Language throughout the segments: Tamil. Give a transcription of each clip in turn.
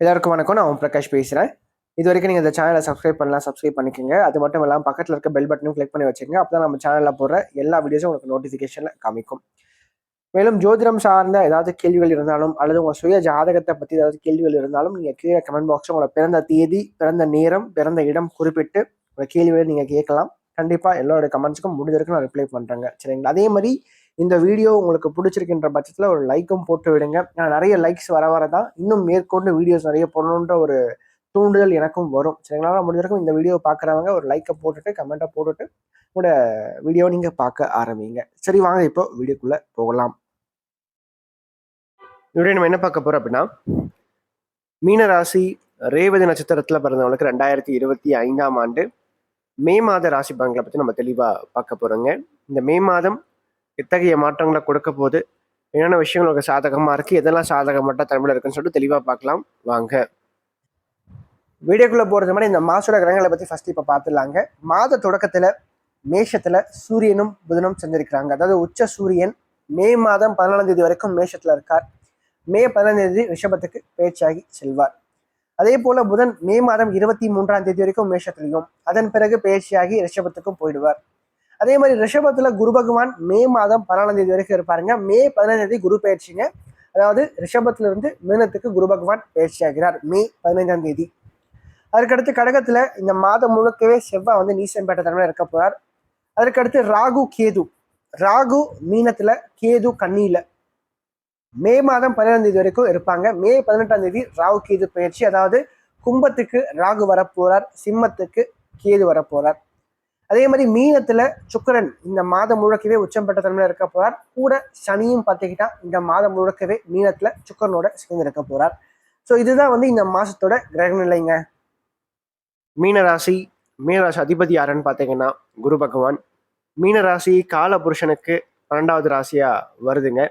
எல்லாருக்கும் வணக்கம். நான் ஓம் பிரகாஷ் பேசுகிறேன். இது வரைக்கும் நீங்கள் இந்த சேனலை சப்ஸ்கிரைப் பண்ணலாம், சப்ஸ்கிரைப் பண்ணிக்கோங்க. அது மட்டும் இல்லாமல் பக்கத்தில் இருக்க பெல் பட்டனும் கிளிக் பண்ணி வச்சுக்கோங்க. அப்போ தான் நம்ம சேனலில் போடுற எல்லா வீடியோஸும் உங்களுக்கு நோட்டிஃபிகேஷனில் காமிக்கும். மேலும் ஜோதிடம் சார்ந்த ஏதாவது கேள்விகள் இருந்தாலும் அல்லது உங்கள் சுய ஜாதகத்தை பற்றி ஏதாவது கேள்விகள் இருந்தாலும் நீங்கள் கீழே கமெண்ட் பாக்ஸில் உங்களோட பிறந்த தேதி, பிறந்த நேரம், பிறந்த இடம் குறிப்பிட்டு உங்கள் கேள்விகளை நீங்கள் கேட்கலாம். கண்டிப்பாக எல்லோருடைய கமெண்ட்ஸுக்கும் முடிஞ்ச வரைக்கும் நான் ரிப்ளை பண்ணுறேங்க. சரிங்களா? அதே மாதிரி இந்த வீடியோ உங்களுக்கு பிடிச்சிருக்கின்ற பட்சத்தில் ஒரு லைக்கும் போட்டு விடுங்க. நான் நிறைய லைக்ஸ் வர தான் இன்னும் மேற்கொண்டு வீடியோஸ் நிறைய போடணுன்ற ஒரு தூண்டுதல் எனக்கும் வரும். சரிங்களா? முடிஞ்சிருக்கும் இந்த வீடியோ பார்க்குறவங்க ஒரு லைக்கை போட்டுட்டு கமெண்ட்டை போட்டுட்டு உங்களோட வீடியோ நீங்கள் பார்க்க ஆரம்பிங்க. சரி, வாங்க இப்போ வீடியோக்குள்ளே போகலாம். வீடியோ நம்ம என்ன பார்க்க போகிறோம் அப்படின்னா, மீனராசி ரேவதி நட்சத்திரத்தில் பிறந்தவங்களுக்கு 2025ஆம் ஆண்டு மே மாத ராசி பலன்களை பற்றி நம்ம தெளிவாக பார்க்க போகிறோங்க. இந்த மே மாதம் எத்தகைய மாற்றங்களை கொடுக்க போது, என்னென்ன விஷயங்கள் உங்களுக்கு சாதகமாக இருக்குது, எதெல்லாம் சாதகமற்ற தன்மையில் இருக்குன்னு சொல்லிட்டு தெளிவாக பார்க்கலாம். வாங்க வீடியோக்குள்ளே போகிறது மாதிரி இந்த மாசோட கிரகங்களை பற்றி ஃபஸ்ட்டு இப்போ பார்த்துடலாங்க. மாத தொடக்கத்தில் மேஷத்தில் சூரியனும் புதனும் செஞ்சிருக்கிறாங்க. அதாவது உச்ச சூரியன் மே மாதம் 14ஆம் தேதி வரைக்கும் மேஷத்தில் இருக்கார். மே 15ஆம் தேதி ரிஷபத்துக்கு பேச்சாகி செல்வார். அதே போல புதன் மே மாதம் 23ஆம் தேதி வரைக்கும் மேஷத்திலையும் அதன் பிறகு பேச்சியாகி ரிஷபத்துக்கும் போயிடுவார். அதே மாதிரி ரிஷபத்துல குரு பகவான் மே மாதம் 14ஆம் தேதி வரைக்கும் இருப்பாருங்க. மே 15ஆம் தேதி குரு பயிற்சிங்க. அதாவது ரிஷபத்துல இருந்து மீனத்துக்கு குரு பகவான் பயிற்சி ஆகிறார் மே 15ஆம் தேதி. அதற்கடுத்து கடகத்துல இந்த மாதம் முழுக்கவே செவ்வாய் வந்து நீசம் பெற்ற தன்மையில இருக்க போறார். அதற்கடுத்து ராகு மீனத்துல, கேது கன்னியில மே மாதம் 17ஆம் தேதி வரைக்கும் இருப்பாங்க. மே 18ஆம் தேதி ராகு கேது பயிற்சி. அதாவது கும்பத்துக்கு ராகு வரப்போறார், சிம்மத்துக்கு கேது வரப்போறார். அதே மாதிரி மீனத்துல சுக்கிரன் இந்த மாதம் முழுக்கவே உச்சம் பெற்ற தன்மையில இருக்க போறார். கூட சனியும் பார்த்துக்கிட்டா இந்த மாதம் முழுக்கவே மீனத்துல சுக்கிரனோட சேர்ந்து இருக்க போறார். ஸோ இதுதான் வந்து இந்த மாசத்தோட கிரக நிலைங்க. மீனராசி அதிபதி யாருன்னு பார்த்தீங்கன்னா குரு பகவான். மீனராசி கால புருஷனுக்கு 12வது ராசியா வருதுங்க.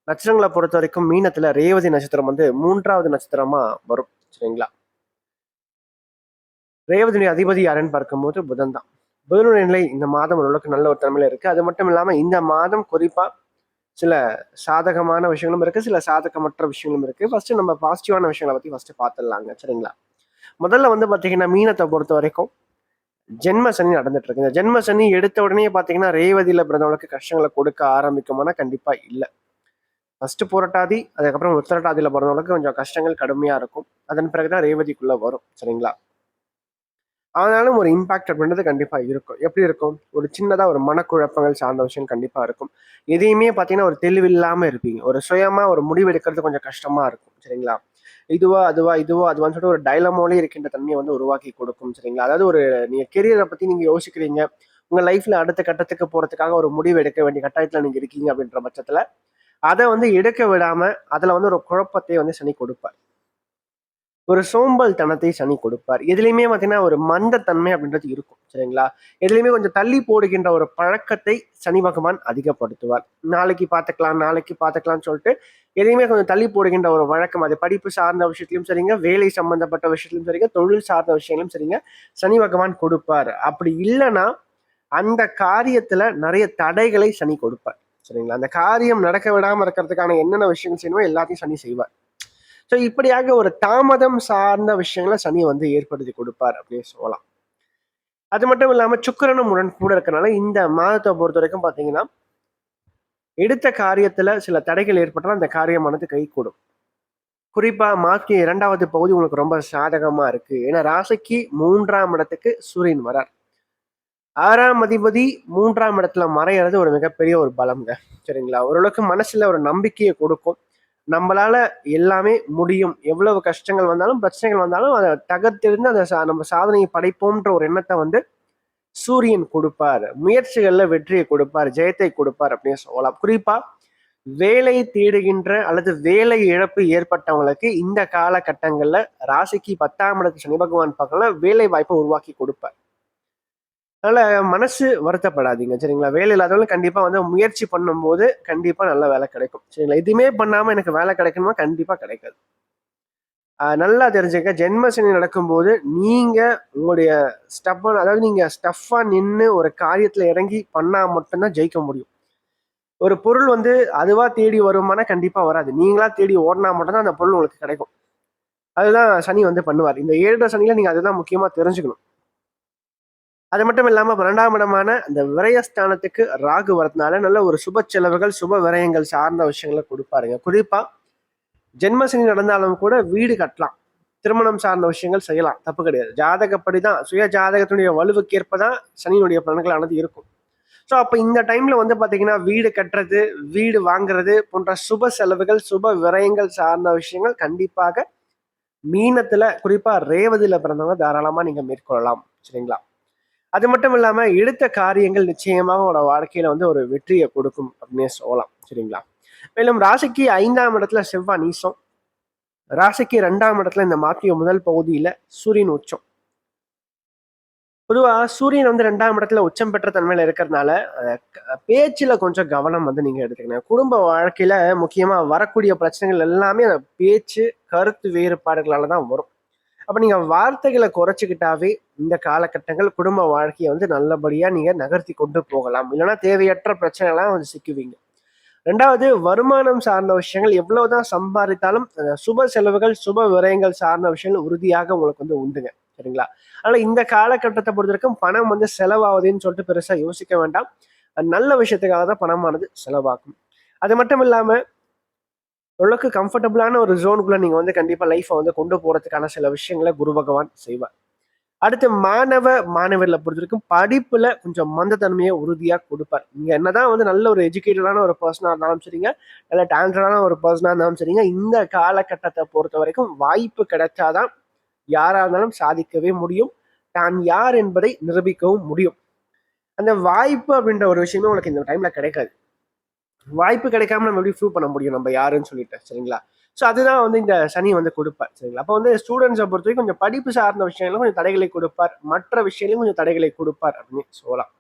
நட்சத்திரங்களை பொறுத்த வரைக்கும் மீனத்துல ரேவதி நட்சத்திரம் வந்து 3வது நட்சத்திரமா வரும். சரிங்களா? ரேவதியுடைய அதிபதி யாருன்னு பார்க்கும்போது புதன் தான். புதனுடைய நிலை இந்த மாதம் ஓரளவுக்கு நல்ல ஒரு தன்மையில இருக்கு. அது மட்டும் இல்லாம இந்த மாதம் குறிப்பா சில சாதகமான விஷயங்களும் இருக்கு, சில சாதகமற்ற விஷயங்களும் இருக்கு. ஃபர்ஸ்ட் நம்ம பாசிட்டிவான விஷயங்களை பத்தி ஃபர்ஸ்ட் பார்த்துடலாங்க. சரிங்களா? முதல்ல வந்து பாத்தீங்கன்னா மீனத்தை பொறுத்த வரைக்கும் ஜென்ம சனி நடந்துட்டு இருக்கு. இந்த ஜென்ம சனி எடுத்த உடனே பாத்தீங்கன்னா ரேவதியில பிறந்தவங்களுக்கு கஷ்டங்களை கொடுக்க ஆரம்பிக்குமானா கண்டிப்பா இல்லை. ஃபர்ஸ்ட் புரட்டாதி, அதுக்கப்புறம் உத்திரட்டாதியில பிறந்தவங்களுக்கு கொஞ்சம் கஷ்டங்கள் கடுமையா இருக்கும். அதன் பிறகுதான் ரேவதிக்குள்ள வரும். சரிங்களா? ஆனாலும் ஒரு இம்பாக்ட் அப்படின்றது கண்டிப்பா இருக்கும். எப்படி இருக்கும்? ஒரு சின்னதா ஒரு மனக்குழப்பங்கள் சார்ந்த விஷயம் கண்டிப்பா இருக்கும். எதையுமே பார்த்தீங்கன்னா ஒரு தெளிவில்லாம இருப்பீங்க. ஒரு சுயமா ஒரு முடிவு எடுக்கிறது கொஞ்சம் கஷ்டமா இருக்கும். சரிங்களா? இதுவா அதுவா, இதுவோ அதுவான்னு சொல்லிட்டு ஒரு டைலமோலே இருக்கின்ற தன்மையை வந்து உருவாக்கி கொடுக்கும். சரிங்களா? அதாவது ஒரு நீங்க கெரியரை பத்தி நீங்க யோசிக்கிறீங்க, உங்க லைஃப்ல அடுத்த கட்டத்துக்கு போறதுக்காக ஒரு முடிவு எடுக்க வேண்டிய கட்டாயத்துல நீங்க இருக்கீங்க அப்படின்ற பட்சத்துல அதை வந்து எடுக்க விடாம அதுல வந்து ஒரு குழப்பத்தை வந்து சனி கொடுப்பார். ஒரு சோம்பல் தனத்தை சனி கொடுப்பார். எதுலையுமே பார்த்தீங்கன்னா ஒரு மந்தத்தன்மை அப்படின்றது இருக்கும். சரிங்களா? எதுலையுமே கொஞ்சம் தள்ளி போடுகின்ற ஒரு பழக்கத்தை சனி பகவான் அதிகப்படுத்துவார். நாளைக்கு பார்த்துக்கலாம்னு சொல்லிட்டு எதையுமே கொஞ்சம் தள்ளி போடுகின்ற ஒரு வழக்கம், அது படிப்பு சார்ந்த விஷயத்திலும் சரிங்க, வேலை சம்பந்தப்பட்ட விஷயத்திலும் சரிங்க, தொழில் சார்ந்த விஷயங்களும் சரிங்க, சனி பகவான் கொடுப்பார். அப்படி இல்லைன்னா அந்த காரியத்துல நிறைய தடைகளை சனி கொடுப்பார். சரிங்களா? அந்த காரியம் நடக்க விடாம இருக்கிறதுக்கான என்னென்ன விஷயங்கள் செய்யணுமோ எல்லாத்தையும் சனி செய்வார். ஸோ இப்படியாக ஒரு தாமதம் சார்ந்த விஷயங்களை சனி வந்து ஏற்படுத்தி கொடுப்பார் அப்படின்னு சொல்லலாம். அது மட்டும் இல்லாம சுக்கிரனும் உடன் கூட இருக்கிறனால இந்த மாதத்தை பொறுத்த வரைக்கும் பார்த்தீங்கன்னா எடுத்த காரியத்துல சில தடைகள் ஏற்பட்டாலும் அந்த காரியமானது கைகூடும். குறிப்பா மார்ச் 2வது பகுதி உங்களுக்கு ரொம்ப சாதகமா இருக்கு. ஏன்னா ராசிக்கு 3ஆம் இடத்துக்கு சூரியன் வரார். 6ஆம் அதிபதி 3ஆம் இடத்துல மறையிறது ஒரு மிகப்பெரிய ஒரு பலம்ங்க. சரிங்களா? ஓரளவுக்கு மனசுல ஒரு நம்பிக்கையை கொடுக்கும். நம்மளால எல்லாமே முடியும், எவ்வளவு கஷ்டங்கள் வந்தாலும் பிரச்சனைகள் வந்தாலும் அதை தகர்த்தெறிந்து அந்த நம்ம சாதனையை படைப்போம்ன்ற ஒரு எண்ணத்தை வந்து சூரியன் கொடுப்பார். முயற்சிகள்ல வெற்றியை கொடுப்பார், ஜெயத்தை கொடுப்பார் அப்படின்னு சொல்லலாம். குறிப்பா வேலை தேடுகின்ற அல்லது வேலை இழப்பு ஏற்பட்டவங்களுக்கு இந்த காலகட்டங்கள்ல ராசிக்கு 10ஆம் இடத்து சனி பகவான் பக்கம் வேலை வாய்ப்பை உருவாக்கி கொடுப்பார். அதனால மனசு வருத்தப்படாதீங்க. சரிங்களா? வேலை இல்லாதவங்க கண்டிப்பா வந்து முயற்சி பண்ணும்போது கண்டிப்பா நல்ல வேலை கிடைக்கும். சரிங்களா? எதுவுமே பண்ணாம எனக்கு வேலை கிடைக்கணுமா? கண்டிப்பா கிடைக்காது. நல்லா தெரிஞ்சுக்க, ஜென்ம சனி நடக்கும்போது நீங்க உங்களுடைய அதாவது நீங்க ஸ்டஃப்பா நின்று ஒரு காரியத்துல இறங்கி பண்ணா மட்டும்தான் ஜெயிக்க முடியும். ஒரு பொருள் வந்து அதுவா தேடி வருமானா கண்டிப்பா வராது. நீங்களா தேடி ஓடினா மட்டும்தான் அந்த பொருள் உங்களுக்கு கிடைக்கும். அதுதான் சனி வந்து பண்ணுவார். இந்த 7 சனியில நீங்க அதுதான் முக்கியமா தெரிஞ்சுக்கணும். அது மட்டும் இல்லாம 12ஆம் இடமான அந்த விரயஸ்தானத்துக்கு ராகு வரதுனால நல்ல ஒரு சுப செலவுகள், சுப விரயங்கள் சார்ந்த விஷயங்களை கொடுப்பாருங்க. குறிப்பா ஜென்மசனி நடந்தாலும் கூட வீடு கட்டலாம், திருமணம் சார்ந்த விஷயங்கள் செய்யலாம், தப்பு கிடையாது. ஜாதகப்படிதான், சுய ஜாதகத்தினுடைய வலுவுக்கு ஏற்பதான் சனியினுடைய பலன்களானது இருக்கும். ஸோ அப்போ இந்த டைம்ல வந்து பாத்தீங்கன்னா வீடு கட்டுறது, வீடு வாங்குறது போன்ற சுப செலவுகள், சுப விரயங்கள் சார்ந்த விஷயங்கள் கண்டிப்பாக மீனத்துல, குறிப்பா ரேவதியில பிறந்தவங்க தாராளமா நீங்க மேற்கொள்ளலாம். சரிங்களா? அது மட்டும் இல்லாம எடுத்த காரியங்கள் நிச்சயமாக உங்களோட வாழ்க்கையில வந்து ஒரு வெற்றியை கொடுக்கும் அப்படின்னே சொல்லலாம். சரிங்களா? மேலும் ராசிக்கு 5ஆம் இடத்துல செவ்வாய் நீசம், ராசிக்கு 2ஆம் இடத்துல இந்த மாத்திய முதல் பகுதியில சூரியன் உச்சம். பொதுவா சூரியன் வந்து 2ஆம் இடத்துல உச்சம் பெற்ற தன்மையில இருக்கிறதுனால பேச்சுல கொஞ்சம் கவனம் வந்து நீங்க எடுத்துக்கணும். குடும்ப வாழ்க்கையில முக்கியமா வரக்கூடிய பிரச்சனைகள் எல்லாமே அந்த பேச்சு, கருத்து வேறுபாடுகளால தான் வரும். அப்ப நீங்க வார்த்தைகளை குறைச்சிக்கிட்டாவே இந்த காலகட்டங்கள் குடும்ப வாழ்க்கையை வந்து நல்லபடியா நீங்க நகர்த்தி கொண்டு போகலாம். இல்லைன்னா தேவையற்ற பிரச்சனைலாம் வந்து சிக்குவீங்க. ரெண்டாவது, வருமானம் சார்ந்த விஷயங்கள் எவ்வளவுதான் சம்பாதித்தாலும் சுப செலவுகள், சுப விரயங்கள் சார்ந்த விஷயங்கள் உறுதியாக உங்களுக்கு வந்து உண்டுங்க. சரிங்களா? அதனால இந்த காலகட்டத்தை பொறுத்த வரைக்கும் பணம் வந்து செலவாகுதுன்னு சொல்லிட்டு பெருசா யோசிக்க வேண்டாம். நல்ல விஷயத்துக்காக தான் பணமானது செலவாகும். அது மட்டும் இல்லாம ஓரளவுக்கு கம்ஃபர்டபுளான ஒரு ஜோனுக்குள்ள நீங்க வந்து கண்டிப்பா லைஃப்பை வந்து கொண்டு போறதுக்கான சில விஷயங்களை குரு பகவான் செய்வார். அடுத்து மாணவர்களை பொறுத்த வரைக்கும் படிப்புல கொஞ்சம் மந்தத்தன்மையை உறுதியா கொடுப்பார். நீங்க என்னதான் வந்து நல்ல ஒரு எஜுகேட்டடான ஒரு பர்சனா இருந்தாலும் சரிங்க, நல்ல டேலண்டடான ஒரு பர்சனா இருந்தாலும் சரிங்க, இந்த காலகட்டத்தை பொறுத்த வரைக்கும் வாய்ப்பு கிடைச்சாதான் யாரா இருந்தாலும் சாதிக்கவே முடியும். தான் யார் என்பதை நிரூபிக்கவும் முடியும். அந்த வாய்ப்பு அப்படின்ற ஒரு விஷயமே உங்களுக்கு இந்த டைம்ல கிடைக்காது. வாய்ப்பு கிடைக்காம நம்ம எப்படி ப்ரூவ் பண்ண முடியும் நம்ம யாருன்னு சொல்லிட்டு, சரிங்களா? ஸோ அதுதான் வந்து இந்த சனி வந்து கொடுப்பார். சரிங்களா? அப்போ வந்து ஸ்டூடெண்ட்ஸை பொறுத்த வரைக்கும் கொஞ்சம் படிப்பு சார்ந்த விஷயங்களும் கொஞ்சம் தடைகளை கொடுப்பார், மற்ற விஷயங்களையும் கொஞ்சம் தடைகளை கொடுப்பார் அப்படின்னு சொல்லலாம்.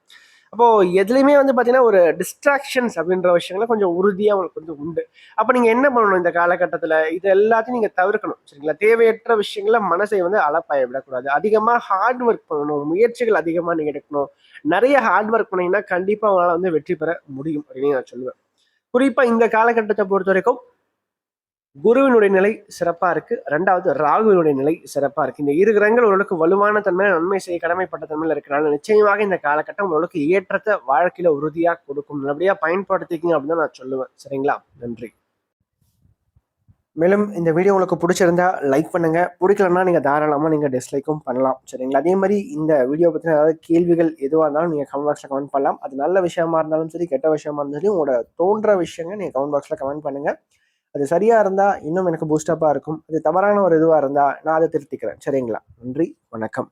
அப்போ எதுலையுமே வந்து பாத்தீங்கன்னா ஒரு டிஸ்ட்ராக்ஷன்ஸ் அப்படின்ற விஷயங்கள கொஞ்சம் உறுதியா உங்களுக்கு வந்து உண்டு. அப்ப நீங்க என்ன பண்ணணும் இந்த காலகட்டத்துல? இது எல்லாத்தையும் நீங்க தவிர்க்கணும். சரிங்களா? தேவையற்ற விஷயங்கள மனசை வந்து அலப்பாய விடக்கூடாது. அதிகமா ஹார்ட் ஒர்க் பண்ணணும். முயற்சிகள் அதிகமா நீங்க எடுக்கணும். நிறைய ஹார்ட் ஒர்க் பண்ணீங்கன்னா கண்டிப்பா உங்களால வந்து வெற்றி பெற முடியும் அப்படின்னு நான் சொல்லுவேன். குறிப்பா இந்த காலகட்டத்தை பொறுத்த வரைக்கும் குருவினுடைய நிலை சிறப்பா இருக்கு. 2வது ராகுவினுடைய நிலை சிறப்பா இருக்கு. இந்த இரு கிரகங்கள் ஓரளவுக்கு வலுவான தன்மையில நன்மை செய்ய கடமைப்பட்ட தன்மையில இருக்கிறனால நிச்சயமாக இந்த காலகட்டம் ஓரளவுக்கு ஏற்றத்தை வாழ்க்கையில உறுதியா கொடுக்கும். நல்லபடியா பயன்படுத்திக்கிங்க அப்படின்னு தான் நான் சொல்லுவேன். சரிங்களா? நன்றி. மேலும் இந்த வீடியோ உங்களுக்கு பிடிச்சிருந்தா லைக் பண்ணுங்க. பிடிக்கலன்னா நீங்க தாராளமா நீங்க டிஸ்லைக்கும் பண்ணலாம். சரிங்களா? அதே மாதிரி இந்த வீடியோ பத்தின ஏதாவது கேள்விகள் எதுவா இருந்தாலும் நீங்க கமெண்ட் பாக்ஸ்ல கமெண்ட் பண்ணலாம். அது நல்ல விஷயமா இருந்தாலும் சரி, கெட்ட விஷயமா இருந்தாலும் சரி, உங்களோட தோன்ற விஷயங்கள் நீங்க கமெண்ட் பாக்ஸ்ல கமெண்ட் பண்ணுங்க. அது சரியா இருந்தா இன்னும் எனக்கு பூஸ்டப்பா இருக்கும். அது தவறான ஒரு இதுவா இருந்தா நான் அதை திருத்திக்கிறேன். சரிங்களா? நன்றி, வணக்கம்.